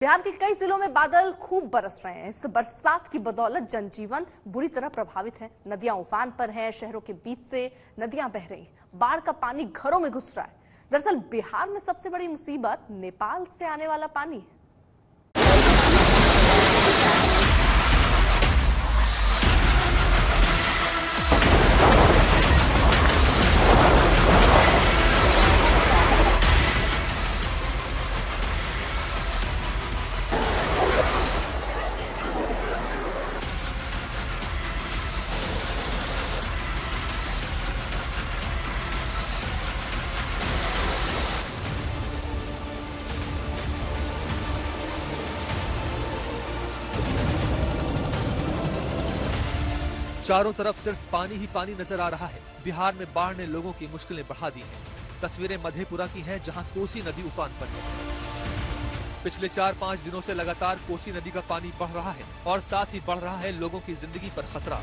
बिहार के कई जिलों में बादल खूब बरस रहे हैं। इस बरसात की बदौलत जनजीवन बुरी तरह प्रभावित है। नदियां उफान पर हैं, शहरों के बीच से नदियां बह रही, बाढ़ का पानी घरों में घुस रहा है। दरअसल बिहार में सबसे बड़ी मुसीबत नेपाल से आने वाला पानी है। चारों तरफ सिर्फ पानी ही पानी नजर आ रहा है। बिहार में बाढ़ ने लोगों की मुश्किलें बढ़ा दी हैं। तस्वीरें मधेपुरा की हैं, जहां कोसी नदी उफान पर है। पिछले 4-5 दिनों से लगातार कोसी नदी का पानी बढ़ रहा है और साथ ही बढ़ रहा है लोगों की जिंदगी पर खतरा।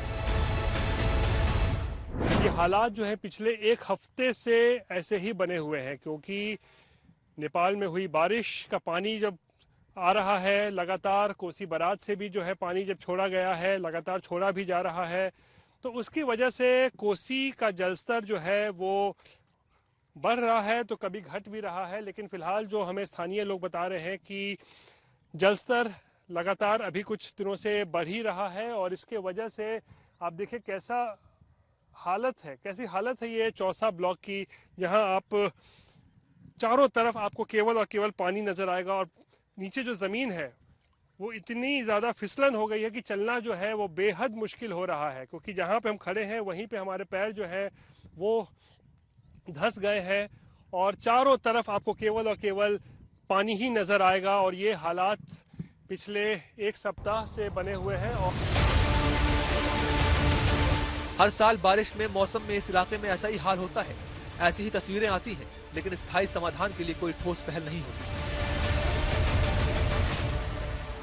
ये हालात जो है पिछले एक हफ्ते से ऐसे ही बने हुए हैं, क्योंकि नेपाल में हुई बारिश का पानी जब आ रहा है, लगातार कोसी बराज से भी जो है पानी जब छोड़ा गया है, लगातार छोड़ा भी जा रहा है, तो उसकी वजह से कोसी का जलस्तर जो है वो बढ़ रहा है, तो कभी घट भी रहा है। लेकिन फिलहाल जो हमें स्थानीय लोग बता रहे हैं कि जलस्तर लगातार अभी कुछ दिनों से बढ़ ही रहा है और इसके वजह से आप देखिए कैसी हालत है ये चौसा ब्लॉक की, जहां आप चारों तरफ आपको केवल और केवल पानी नजर आएगा और नीचे जो जमीन है वो इतनी ज्यादा फिसलन हो गई है कि चलना जो है वो बेहद मुश्किल हो रहा है, क्योंकि जहां पे हम खड़े हैं वहीं पे हमारे पैर जो है वो धंस गए हैं और चारों तरफ आपको केवल और केवल पानी ही नजर आएगा। और ये हालात पिछले एक सप्ताह से बने हुए हैं। और हर साल बारिश में मौसम में इस इलाके में ऐसा ही हाल होता है। ऐसी ही तस्वीरें आती हैं, लेकिन स्थायी समाधान के लिए कोई ठोस पहल नहीं होती।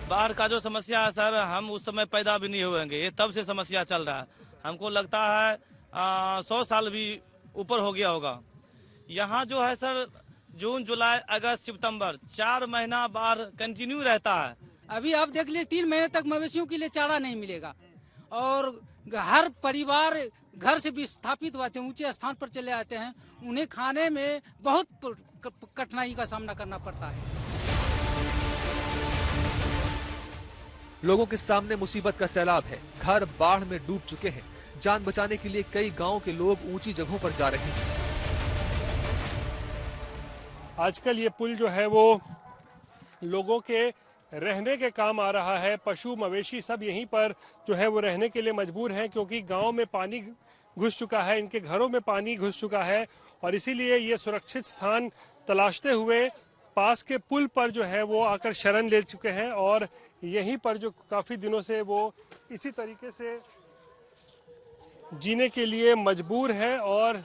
बाढ़ का जो समस्या है सर, हम उस समय पैदा भी नहीं होंगे, ये तब से समस्या चल रहा है। हमको लगता है 100 साल भी ऊपर हो गया होगा। यहाँ जो है सर जून, जुलाई, अगस्त, सितंबर 4 महीना बाढ़ कंटिन्यू रहता है। अभी आप देख लीजिए 3 महीने तक मवेशियों के लिए चारा नहीं मिलेगा और हर परिवार घर से विस्थापित होते हैं, ऊंचे स्थान पर चले आते हैं। उन्हें खाने में बहुत कठिनाई का सामना करना पड़ता है। लोगों के सामने मुसीबत का सैलाब है। घर बाढ़ में डूब चुके हैं। जान बचाने के लिए कई गांवों के लोग ऊंची जगहों पर जा रहे हैं। आजकल ये पुल जो है वो लोगों के रहने के काम आ रहा है। पशु मवेशी सब यहीं पर जो है वो रहने के लिए मजबूर हैं, क्योंकि गांव में पानी घुस चुका है, इनके घरों में पानी घुस चुका है और इसीलिए ये सुरक्षित स्थान तलाशते हुए पास के पुल पर जो है वो आकर शरण ले चुके हैं और यहीं पर जो काफी दिनों से वो इसी तरीके से जीने के लिए मजबूर है। और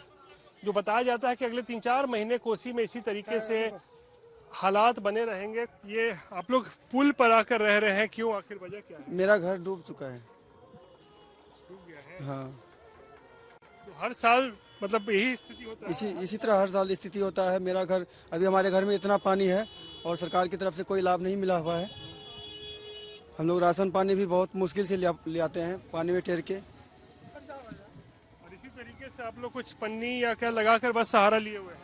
जो बताया जाता है कि अगले 3-4 महीने कोसी में इसी तरीके से हालात बने रहेंगे। ये आप लोग पुल पर आकर रह रहे हैं, क्यों, आखिर वजह क्या है? मेरा घर डूब चुका है। डूब गया है? हाँ। तो हर साल मतलब यही स्थिति होता है? इसी तरह हर साल स्थिति होता है। मेरा घर, अभी हमारे घर में इतना पानी है और सरकार की तरफ से कोई लाभ नहीं मिला हुआ है। हम लोग राशन पानी भी बहुत मुश्किल से ले आते हैं, पानी में टेर के। और इसी तरीके से आप लोग कुछ पन्नी या क्या लगाकर बस सहारा लिए हुए हैं?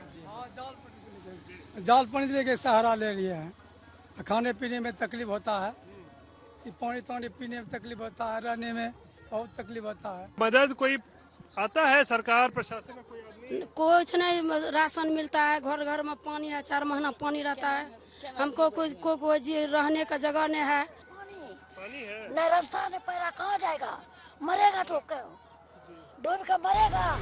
जाल पानी लेके सहारा ले लिए हैं। खाने पीने में तकलीफ होता है, पानी पीने में तकलीफ होता है, रहने में बहुत तकलीफ होता है। मदद कोई आता है सरकार प्रशासन में? कोई आदमी कुछ नहीं, राशन मिलता है, घर घर में पानी है, 4 महीना पानी रहता है। हमको कोई रहने का जगह नहीं है, पानी है नहीं, रास्ता नहीं, पैरा कहाँ जाएगा, मरेगा डूब के मरेगा।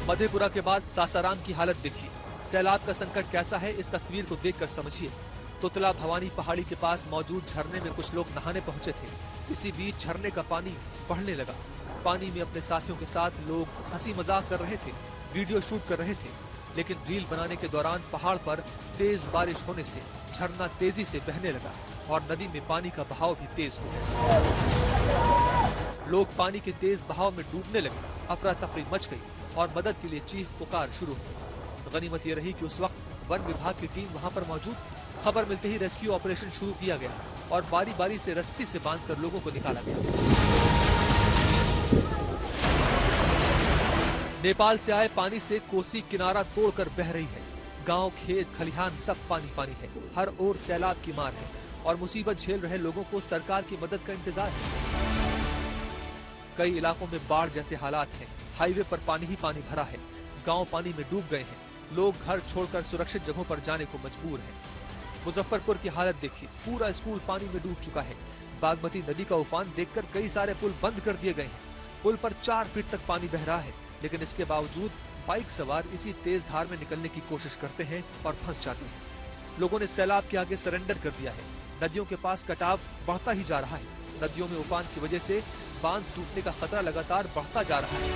मधेपुरा के बाद सासाराम की हालत देखिए। सैलाब का संकट कैसा है, इस तस्वीर को देखकर समझिए। तुतला भवानी पहाड़ी के पास मौजूद झरने में कुछ लोग नहाने पहुंचे थे। इसी बीच झरने का पानी बढ़ने लगा। पानी में अपने साथियों के साथ लोग हंसी मजाक कर रहे थे, वीडियो शूट कर रहे थे, लेकिन रील बनाने के दौरान पहाड़ पर तेज बारिश होने से झरना तेजी से बहने लगा और नदी में पानी का बहाव भी तेज हो गया। लोग पानी के तेज बहाव में डूबने लगे। अफरा तफरी मच गई और मदद के लिए चीख पुकार शुरू हुई। गनीमत ये रही कि उस वक्त वन विभाग की टीम वहां पर मौजूद थी। खबर मिलते ही रेस्क्यू ऑपरेशन शुरू किया गया और बारी बारी से रस्सी से बांधकर लोगों को निकाला गया। नेपाल से आए पानी से कोसी किनारा तोड़कर बह रही है। गांव, खेत, खलिहान सब पानी पानी है। हर ओर सैलाब की मार है और मुसीबत झेल रहे लोगों को सरकार की मदद का इंतजार है। कई इलाकों में बाढ़ जैसे हालात हैं। हाईवे पर पानी ही पानी भरा है। गांव पानी में डूब गए हैं। लोग घर छोड़कर सुरक्षित जगहों पर जाने को मजबूर हैं। मुजफ्फरपुर की हालत देखिए, पूरा स्कूल पानी में डूब चुका है। बागमती नदी का उफान देखकर कई सारे पुल बंद कर दिए गए हैं। पुल पर 4 फीट तक पानी बह रहा है, लेकिन इसके बावजूद बाइक सवार इसी तेज धार में निकलने की कोशिश करते हैं और फंस जाते हैं। लोगों ने सैलाब के आगे सरेंडर कर दिया है। नदियों के पास कटाव बढ़ता ही जा रहा है। नदियों में उफान की वजह से बांध टूटने का खतरा लगातार बढ़ता जा रहा है।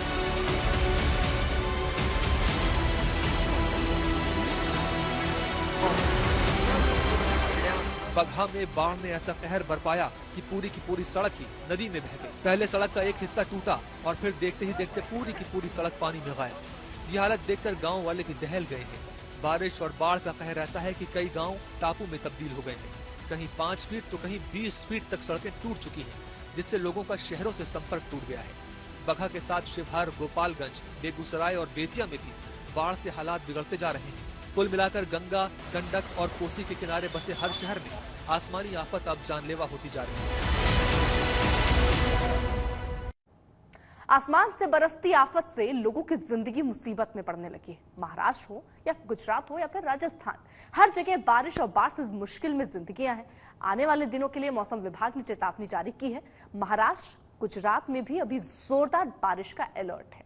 बगहा में बाढ़ ने ऐसा कहर बरपाया कि पूरी की पूरी सड़क ही नदी में बह गई। पहले सड़क का एक हिस्सा टूटा और फिर देखते ही देखते पूरी की पूरी सड़क पानी में गायब। ये हालत देखकर गांव वाले भी दहल गए हैं। बारिश और बाढ़ का कहर ऐसा है कि कई गांव टापू में तब्दील हो गए हैं। कहीं 5 फीट तो कहीं 20 फीट तक सड़कें टूट चुकी हैं, जिससे लोगों का शहरों से संपर्क टूट गया है। बगहा के साथ शिवहर, गोपालगंज, बेगूसराय और बेतिया में भी बाढ़ से हालात बिगड़ते जा रहे हैं। कुल मिलाकर गंगा, गंडक और कोसी के किनारे बसे हर शहर में आसमानी आफत अब जानलेवा होती जा रही है। आसमान से बरसती आफत से लोगों की जिंदगी मुसीबत में पड़ने लगी। महाराष्ट्र हो या गुजरात हो या फिर राजस्थान, हर जगह बारिश और बाढ़ से मुश्किल में जिंदगियां हैं। आने वाले दिनों के लिए मौसम विभाग ने चेतावनी जारी की है। महाराष्ट्र, गुजरात में भी अभी जोरदार बारिश का अलर्ट है।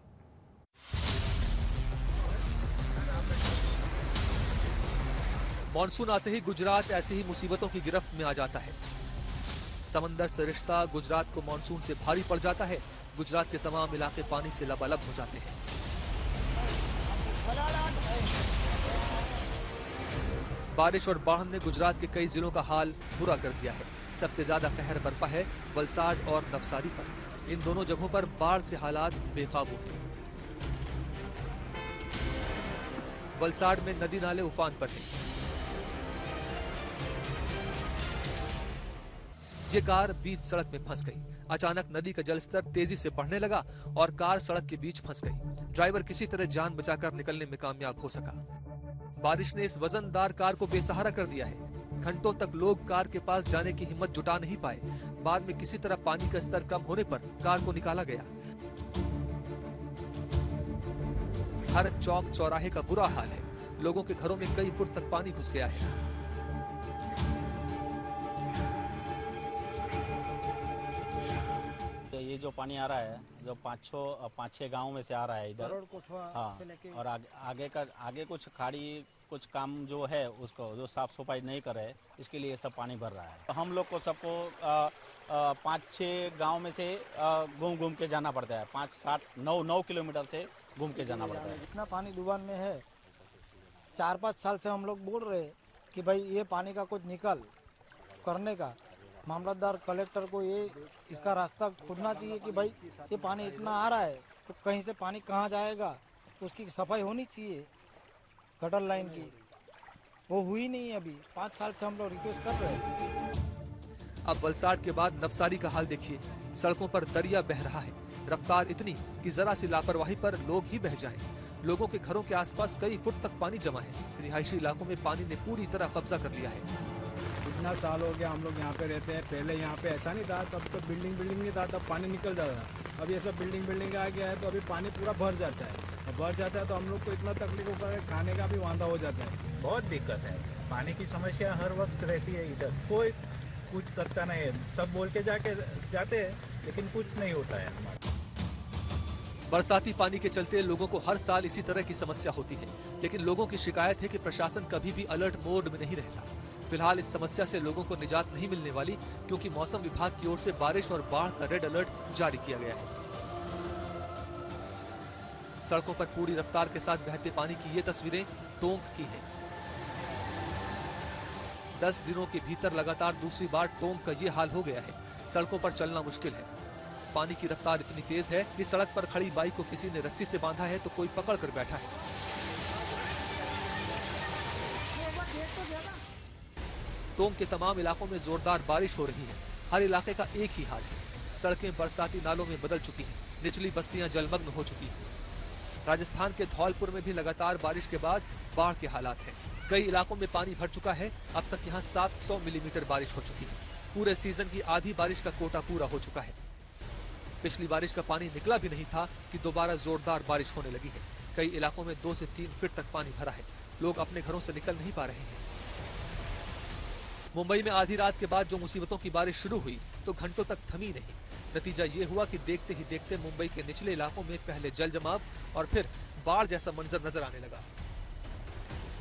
मॉनसून आते ही गुजरात ऐसी ही मुसीबतों की गिरफ्त में आ जाता है। समंदर से रिश्ता गुजरात को मॉनसून से भारी पड़ जाता है। गुजरात के तमाम इलाके पानी से लबालब हो जाते हैं। बारिश और बाढ़ ने गुजरात के कई जिलों का हाल बुरा कर दिया है। सबसे ज्यादा कहर बरपा है वलसाड और नवसारी पर। इन दोनों जगहों पर बाढ़ से हालात बेकाबू हैं। वलसाड में नदी नाले उफान पर हैं। ये कार बीच सड़क में फंस गई। अचानक नदी का जलस्तर तेजी से बढ़ने लगा और कार सड़क के बीच फंस गई। ड्राइवर किसी तरह जान बचाकर निकलने में कामयाब हो सका। बारिश ने इस वजनदार कार को बेसहारा कर दिया है। घंटों तक लोग कार के पास जाने की हिम्मत जुटा नहीं पाए। बाद में किसी तरह पानी का स्तर कम होने पर कार को निकाला गया। हर चौक चौराहे का बुरा हाल है। लोगों के घरों में कई फुट तक पानी घुस गया है। ये जो पानी आ रहा है, जो 5-6 गाँव में से आ रहा है इधर। हाँ, और आगे कुछ खाड़ी कुछ काम जो है उसको जो साफ सफाई नहीं कर रहे, इसके लिए सब पानी भर रहा है। तो हम लोग को सबको 5-6 गांव में से घूम के जाना पड़ता है। 5-7-9 किलोमीटर से घूम के जाना पड़ता है। इतना पानी दुबान में है। 4-5 साल से हम लोग बोल रहे हैं कि भाई ये पानी का कुछ निकाल करने का। मामलतदार, कलेक्टर को ये इसका रास्ता खोजना चाहिए कि भाई ये पानी इतना आ रहा है तो कहीं से पानी कहाँ जाएगा, उसकी सफाई होनी चाहिए। गटर लाइन की वो हुई नहीं है। अभी 5 साल से हम लोग रिक्वेस्ट कर रहे हैं। अब वलसाड के बाद नवसारी का हाल देखिए। सड़कों पर दरिया बह रहा है। रफ्तार इतनी कि जरा सी लापरवाही पर लोग ही बह जाएं। लोगों के घरों के आसपास कई फुट तक पानी जमा है। रिहायशी इलाकों में पानी ने पूरी तरह कब्जा कर लिया है। इतना साल हो गया हम लोग यहाँ पे रहते हैं। पहले यहाँ पे ऐसा नहीं था, तब तो बिल्डिंग नहीं था, तब पानी निकल जाता था। अब ये सब बिल्डिंग आ गया है तो अभी पानी पूरा भर जाता है। और भर जाता है तो हम लोग को इतना तकलीफ होता है, खाने का भी वांदा हो जाता है। बहुत दिक्कत है। पानी की समस्या हर वक्त रहती है इधर। कोई कुछ करता नहीं है। सब बोल के जाते हैं लेकिन कुछ नहीं होता है हमारा। बरसाती पानी के चलते लोगों को हर साल इसी तरह की समस्या होती है, लेकिन लोगों की शिकायत है कि प्रशासन कभी भी अलर्ट मोड में नहीं रहता। फिलहाल इस समस्या से लोगों को निजात नहीं मिलने वाली, क्योंकि मौसम विभाग की ओर से बारिश और बाढ़ का रेड अलर्ट जारी किया गया है। सड़कों पर पूरी रफ्तार के साथ बहते पानी की ये तस्वीरें टोंक की हैं। 10 दिनों के भीतर लगातार दूसरी बार टोंक का ये हाल हो गया है। सड़कों पर चलना मुश्किल है। पानी की रफ्तार इतनी तेज है कि सड़क पर खड़ी बाइक को किसी ने रस्सी से बांधा है तो कोई पकड़ कर बैठा है। टोंक के तमाम इलाकों में जोरदार बारिश हो रही है। हर इलाके का एक ही हाल है, सड़कें बरसाती नालों में बदल चुकी हैं, निचली बस्तियां जलमग्न हो चुकी हैं। राजस्थान के धौलपुर में भी लगातार बारिश के बाद बाढ़ के हालात हैं। कई इलाकों में पानी भर चुका है। अब तक यहां 700 मिलीमीटर बारिश हो चुकी है। पूरे सीजन की आधी बारिश का कोटा पूरा हो चुका है। पिछली बारिश का पानी निकला भी नहीं था कि दोबारा जोरदार बारिश होने लगी है। कई इलाकों में 2 से 3 फीट तक पानी भरा है। लोग अपने घरों से निकल नहीं पा रहे हैं। मुंबई में आधी रात के बाद जो मुसीबतों की बारिश शुरू हुई तो घंटों तक थमी नहीं। नतीजा ये हुआ कि देखते ही देखते मुंबई के निचले इलाकों में पहले जल जमाव और फिर बाढ़ जैसा मंजर नजर आने लगा।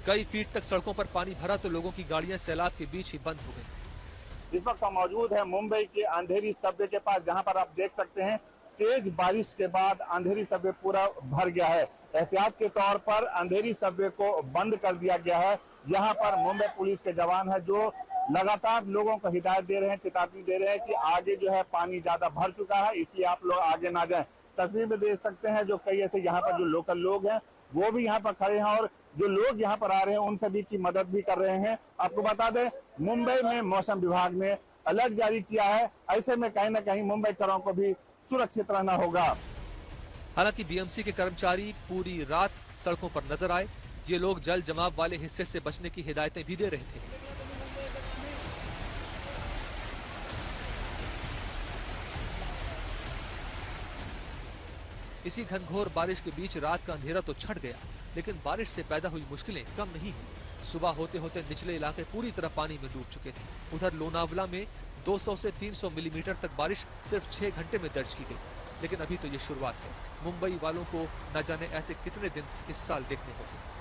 कई फीट तक सड़कों पर पानी भरा तो लोगों की गाड़ियां सैलाब के बीच ही बंद हो गई। इस वक्त हम मौजूद है मुंबई के अंधेरी सबवे के पास, जहां पर आप देख सकते हैं तेज बारिश के बाद अंधेरी सबवे पूरा भर गया है। एहतियात के तौर पर अंधेरी सबवे को बंद कर दिया गया है। यहाँ पर मुंबई पुलिस के जवान है जो लगातार लोगों को हिदायत दे रहे हैं, चेतावनी दे रहे हैं कि आगे जो है पानी ज्यादा भर चुका है, इसलिए आप लोग आगे ना जाएं। तस्वीर में देख सकते हैं जो कई ऐसे यहाँ पर जो लोकल लोग हैं वो भी यहाँ पर खड़े हैं और जो लोग यहाँ पर आ रहे हैं उन सभी की मदद भी कर रहे हैं। आपको बता दें मुंबई में मौसम विभाग ने अलर्ट जारी किया है। ऐसे में कहीं ना कहीं मुंबईकरों को भी सुरक्षित रहना होगा। हालांकि बीएमसी के कर्मचारी पूरी रात सड़कों पर नजर आए। ये लोग जल जमाव वाले हिस्से से बचने की हिदायतें भी दे रहे थे। इसी घनघोर बारिश के बीच रात का अंधेरा तो छट गया, लेकिन बारिश से पैदा हुई मुश्किलें कम नहीं हुई। सुबह होते होते निचले इलाके पूरी तरह पानी में डूब चुके थे। उधर लोनावला में 200 से 300 मिलीमीटर तक बारिश सिर्फ 6 घंटे में दर्ज की गई। लेकिन अभी तो ये शुरुआत है। मुंबई वालों को न जाने ऐसे कितने दिन इस साल देखने होंगे।